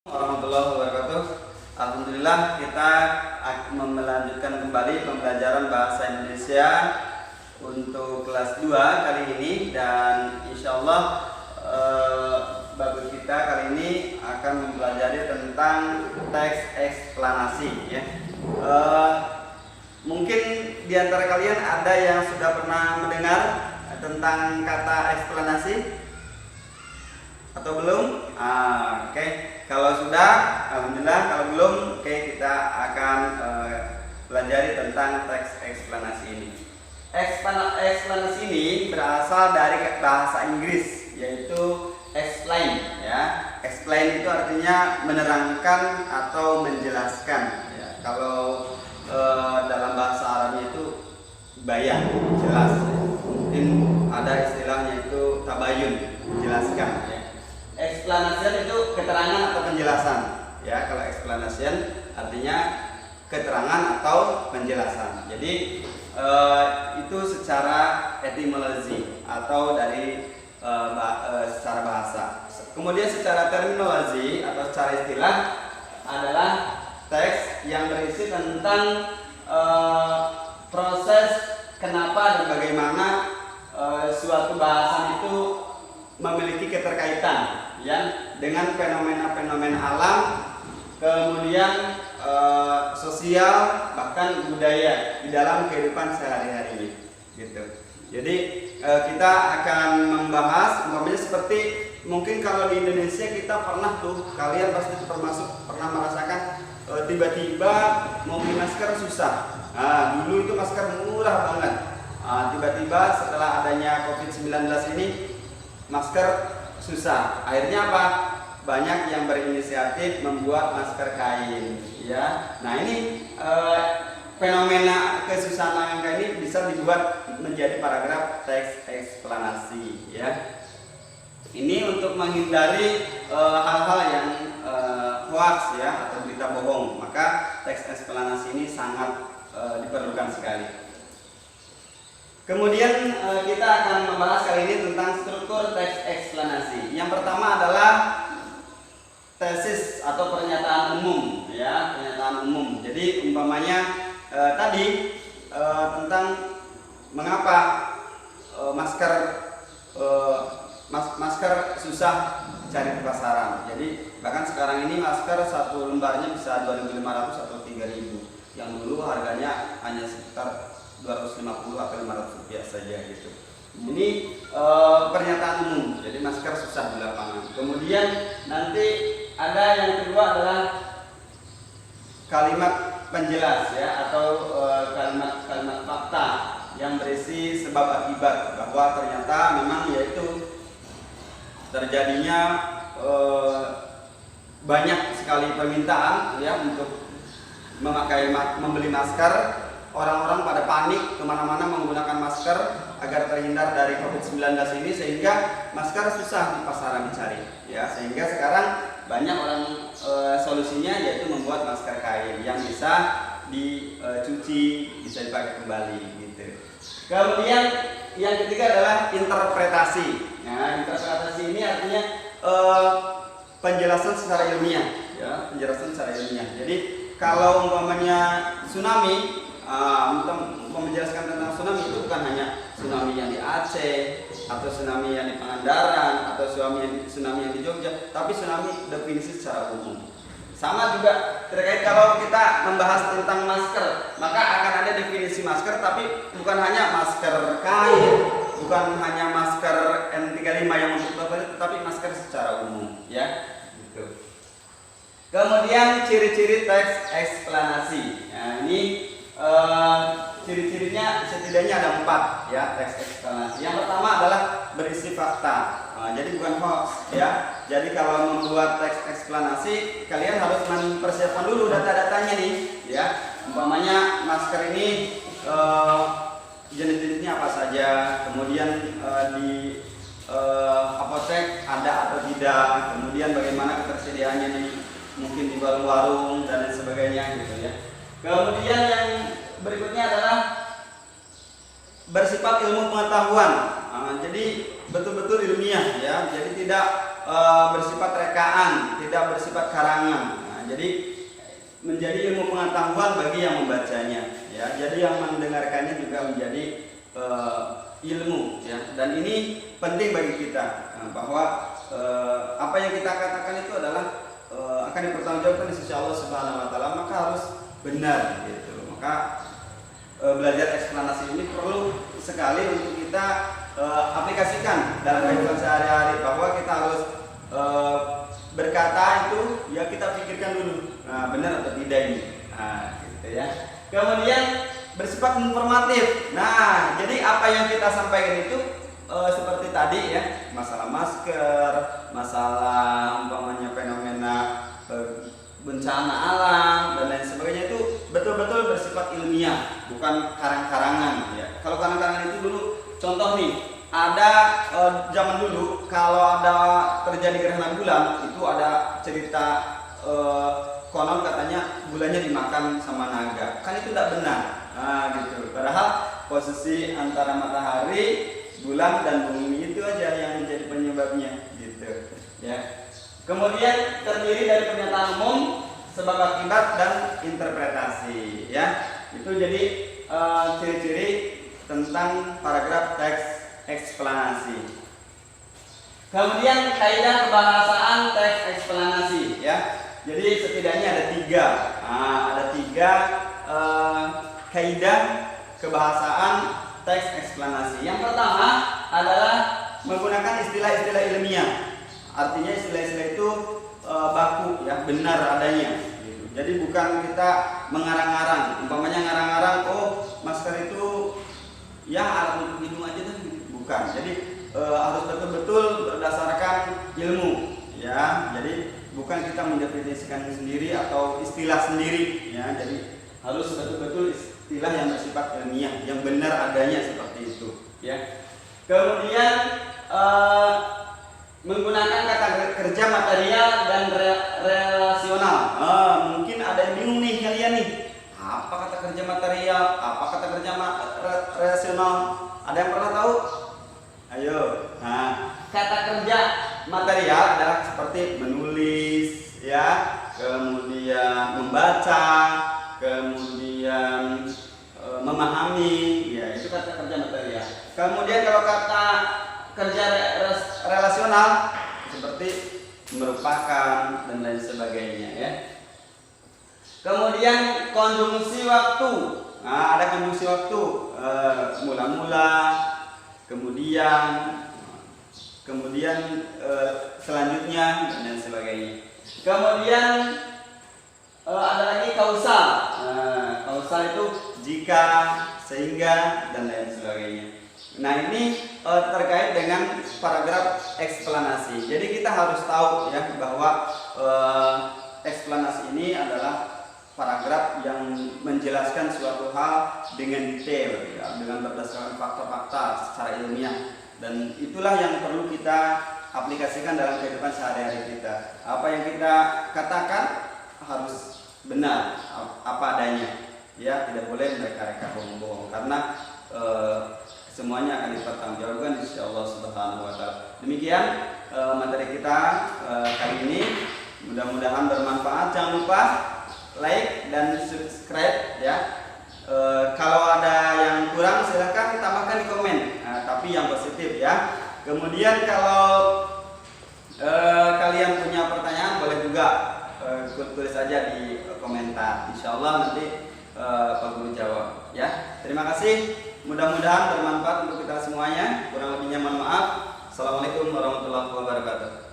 Warahmatullahi wabarakatuh. Alhamdulillah kita akan melanjutkan kembali pembelajaran bahasa Indonesia untuk kelas 2 kali ini, dan insya Allah bagi kita kali ini akan mempelajari tentang teks eksplanasi ya. Mungkin di antara kalian ada yang sudah pernah mendengar tentang kata eksplanasi atau belum? Oke. Kalau sudah, alhamdulillah. Kalau belum, oke, kita akan pelajari tentang teks eksplanasi ini. Eksplanasi ini berasal dari bahasa Inggris, yaitu explain ya. Explain itu artinya menerangkan atau menjelaskan ya. Kalau dalam bahasa Arabnya itu bayan, jelas ya. Mungkin ada istilahnya itu tabayun, menjelaskan ya. Explanation itu keterangan atau penjelasan ya. Kalau explanation artinya keterangan atau penjelasan. Jadi itu secara etimologi atau dari secara bahasa. Kemudian secara terminologi atau secara istilah adalah teks yang berisi tentang proses kenapa dan bagaimana suatu bahasan itu memiliki keterkaitan ya dengan fenomena-fenomena alam, kemudian sosial, bahkan budaya di dalam kehidupan sehari-hari ini gitu. Jadi kita akan membahas umpamanya seperti mungkin kalau di Indonesia kita pernah tuh, kalian pasti termasuk pernah merasakan tiba-tiba mau beli masker susah. Dulu itu masker murah banget. Tiba-tiba setelah adanya COVID-19 ini masker susah. Akhirnya apa? Banyak yang berinisiatif membuat masker kain ya. Nah, ini fenomena kesusahan angka ini bisa dibuat menjadi paragraf teks eksplanasi ya. Ini untuk menghindari hal-hal yang hoax ya atau berita bohong, maka teks eksplanasi ini sangat diperlukan sekali. Kemudian kita akan membahas kali ini tentang struktur teks eksplanasi. Yang pertama adalah tesis atau pernyataan umum ya, pernyataan umum. Jadi umpamanya tadi tentang mengapa masker susah cari di pasaran. Jadi bahkan sekarang ini masker satu lembarnya bisa 2.500 atau 3.000. Yang dulu harganya hanya sekitar 250 atau 500 rupiah saja gitu. Ini pernyataan umum. Jadi masker susah di lapangan. Kemudian nanti ada yang kedua adalah kalimat penjelas ya, atau kalimat fakta yang berisi sebab akibat, bahwa ternyata memang yaitu terjadinya banyak sekali permintaan ya untuk membeli masker. Orang-orang pada panik kemana-mana menggunakan masker agar terhindar dari COVID-19 ini, sehingga masker susah di pasaran dicari ya. Sehingga sekarang banyak orang solusinya yaitu membuat masker kain yang bisa dicuci, bisa dipakai kembali gitu. Kemudian yang ketiga adalah interpretasi. Nah, interpretasi ini artinya penjelasan secara ilmiah ya, penjelasan secara ilmiah. Jadi kalau umpamanya tsunami, untuk menjelaskan tentang tsunami itu bukan hanya tsunami yang di Aceh atau tsunami yang di Pangandaran atau tsunami yang di Jogja, tapi tsunami definisi secara umum. Sama juga terkait kalau kita membahas tentang masker, maka akan ada definisi masker, tapi bukan hanya masker kain, bukan hanya masker N35 yang untuk toilet, tapi masker secara umum ya gitu. Kemudian ciri-ciri teks eksplanasi. Nah, ini ciri-cirinya setidaknya ada 4 ya, teks eksplanasi. Yang pertama adalah berisi fakta. Jadi bukan hoax ya. Jadi kalau membuat teks eksplanasi, kalian harus mempersiapkan dulu data-datanya nih ya. Umpamanya masker ini jenis-jenisnya apa saja, kemudian di apotek ada atau tidak, kemudian bagaimana ketersediaannya nih, mungkin di warung-warung dan lain sebagainya gitu ya. Kemudian yang berikutnya adalah bersifat ilmu pengetahuan. Jadi betul-betul ilmiah ya. Jadi tidak bersifat rekaan, tidak bersifat karangan. Nah, jadi menjadi ilmu pengetahuan bagi yang membacanya, ya. Jadi yang mendengarkannya juga menjadi ilmu, ya. Dan ini penting bagi kita, bahwa apa yang kita katakan itu adalah akan dipertanggungjawabkan di sisi Allah Subhanahu Wa Taala, maka harus benar, gitu. Maka belajar eksplanasi ini perlu sekali untuk kita aplikasikan dalam kehidupan sehari-hari, bahwa kita harus berkata itu ya kita pikirkan dulu, nah, benar atau tidak ini, nah, gitu ya. Kemudian bersifat informatif. Nah, jadi apa yang kita sampaikan itu seperti tadi ya, masalah masker, masalah umpamanya fenomena bencana alam dan lain sebagainya, itu betul-betul bersifat ilmiah, bukan karang-karangan, ya. Kalau karang-karangan itu dulu, contoh nih, ada zaman dulu kalau ada terjadi gerhana bulan, itu ada cerita konon katanya bulannya dimakan sama naga. Kan itu tidak benar. Nah, gitu. Padahal posisi antara matahari, bulan dan bumi itu aja yang menjadi penyebabnya, gitu. Ya. Kemudian terdiri dari pernyataan umum, sebab akibat dan interpretasi, ya. Itu jadi ciri-ciri tentang paragraf teks eksplanasi. Kemudian kaidah kebahasaan teks eksplanasi, ya. Jadi setidaknya ada tiga. Nah, ada tiga kaidah kebahasaan teks eksplanasi. Yang pertama adalah menggunakan istilah-istilah ilmiah. Artinya istilah-istilah itu baku, ya, benar adanya. Gitu. Jadi bukan kita mengarang-arang. Umpamanya ngarang-arang, oh masker itu ya alat untuk hidung aja tuh, bukan. Jadi harus betul-betul berdasarkan ilmu, ya. Jadi bukan kita mendefinisikan sendiri atau istilah sendiri, ya. Jadi harus betul-betul istilah yang bersifat ilmiah, yang benar adanya seperti itu, ya. Kemudian menggunakan kata kerja material dan relasional. Mungkin ada yang bingung nih kalian nih, apa kata kerja material, apa kata kerja relasional? Ada yang pernah tahu? Ayo. Nah, kata kerja material adalah seperti menulis, ya, kemudian membaca, kemudian memahami, ya, itu kata kerja material. Kemudian kalau kata kerja relasional seperti merupakan dan lain sebagainya, ya. Kemudian konjungsi waktu. Nah, ada konjungsi waktu, mula-mula, kemudian selanjutnya dan lain sebagainya. Kemudian ada lagi kausal. Kausal itu jika, sehingga dan lain sebagainya. Nah, ini terkait dengan paragraf eksplanasi. Jadi kita harus tahu, ya, bahwa eksplanasi ini adalah paragraf yang menjelaskan suatu hal dengan detail, ya, dengan berdasarkan fakta-fakta secara ilmiah, dan itulah yang perlu kita aplikasikan dalam kehidupan sehari-hari kita. Apa yang kita katakan harus benar, apa adanya, ya, tidak boleh mereka-reka bohong-bohong, karena semuanya akan dipertanggungjawabkan di sisi Allah Subhanahu Wa Taala. Demikian materi kita kali ini, mudah-mudahan bermanfaat. Jangan lupa like dan subscribe, ya. Kalau ada yang kurang silahkan tambahkan di komen, tapi yang positif, ya. Kemudian kalau kalian punya pertanyaan boleh juga tulis saja di komentar. Insya Allah nanti Pak Guru jawab, ya. Terima kasih. Mudah-mudahan bermanfaat untuk kita semuanya. Kurang lebihnya mohon maaf. Assalamualaikum warahmatullahi wabarakatuh.